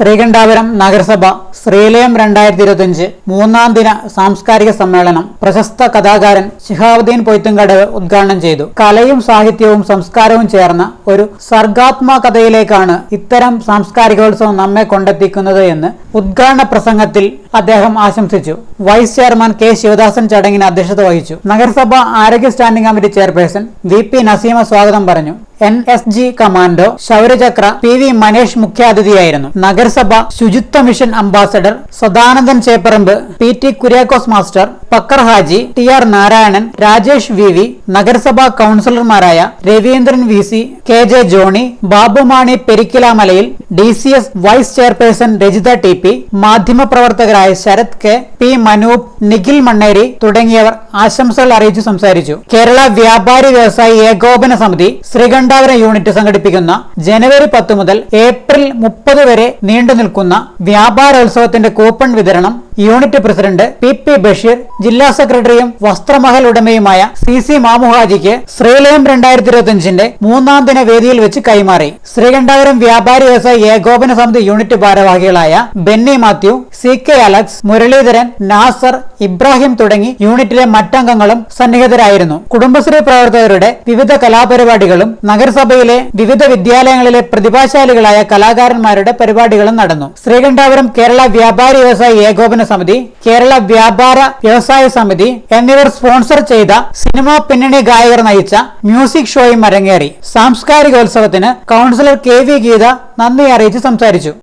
ശ്രീകണ്ഠാപുരം നഗരസഭ ശ്രീലയം 2025 മൂന്നാം ദിന സാംസ്കാരിക സമ്മേളനം പ്രശസ്ത കഥാകാരൻ ശിഹാബുദ്ദീൻ പൊയ്ത്തുംകടവ് ഉദ്ഘാടനം ചെയ്തു. കലയും സാഹിത്യവും സംസ്കാരവും ചേർന്ന ഒരു സർഗാത്മകതയിലേക്കാണ് ഇത്തരം സാംസ്കാരികോത്സവം നമ്മെ കൊണ്ടെത്തിക്കുന്നത് എന്ന് ഉദ്ഘാടന പ്രസംഗത്തിൽ അദ്ദേഹം ആശംസിച്ചു. വൈസ് ചെയർമാൻ കെ ശിവദാസൻ ചടങ്ങിന് അധ്യക്ഷത വഹിച്ചു. നഗരസഭ ആരോഗ്യ standing committee chairperson VP Naseema സ്വാഗതം പറഞ്ഞു. NSG commando Shaurya Chakra PV Manesh മുഖ്യാതിഥിയായിരുന്നു. നഗരസഭ ശുചിത്വ mission ambassador Sadanandan Chepparamb, PT Kuriakose master, Pakkar Haji, TR Narayanan, Rajesh VV, നഗരസഭാ കൗൺസിലർമാരായ രവീന്ദ്രൻ VC, KJ ജോണി, ബാബുമാണി പെരിക്കിലാമലയിൽ, DCS vice chairperson Rajitha TP, മാധ്യമപ്രവർത്തകരായ ശരത് K, P മനൂപ്, നിഖിൽ മണ്ണേരി തുടങ്ങിയവർ ആശംസകൾ അറിയിച്ചു സംസാരിച്ചു. കേരള വ്യാപാരി വ്യവസായി ഏകോപന സമിതി ശ്രീകണ്ഠാപുരം യൂണിറ്റ് സംഘടിപ്പിക്കുന്ന ജനുവരി 10 മുതൽ ഏപ്രിൽ 30 വരെ നീണ്ടു നിൽക്കുന്ന വ്യാപാരോത്സവത്തിന്റെ കൂപ്പൺ വിതരണം യൂണിറ്റ് പ്രസിഡന്റ് PP ബഷീർ, ജില്ലാ സെക്രട്ടറിയും വസ്ത്രമഹൽ ഉടമയുമായ CC മാമുഹാജിക്ക് ശ്രീലയം 2025 മൂന്നാം ദിന വേദിയിൽ വെച്ച് കൈമാറി. ശ്രീകണ്ഠാപുരം വ്യാപാരി വ്യവസായി ഏകോപന സമിതി യൂണിറ്റ് ഭാരവാഹികളായ ബെന്നി മാത്യു, CK അലക്സ്, മുരളീധരൻ, നാസർ, ഇബ്രാഹിം തുടങ്ങി യൂണിറ്റിലെ മറ്റംഗങ്ങളും സന്നിഹിതരായിരുന്നു. കുടുംബശ്രീ പ്രവർത്തകരുടെ വിവിധ കലാപരിപാടികളും നഗരസഭയിലെ വിവിധ വിദ്യാലയങ്ങളിലെ പ്രതിഭാശാലികളായ കലാകാരന്മാരുടെ പരിപാടികളും നടന്നു. ശ്രീകണ്ഠാപുരം കേരള വ്യാപാരി വ്യവസായി ഏകോപന സമിതി, കേരള വ്യാപാര വ്യവസായ സമിതി എന്നിവർ സ്പോൺസർ ചെയ്ത സിനിമാ പിന്നണി ഗായകർ നയിച്ച മ്യൂസിക് ഷോയും അരങ്ങേറി. സാംസ്കാരികോത്സവത്തിന് കൗൺസിലർ KV ഗീത നന്ദി അറിയിച്ച് സംസാരിച്ചു.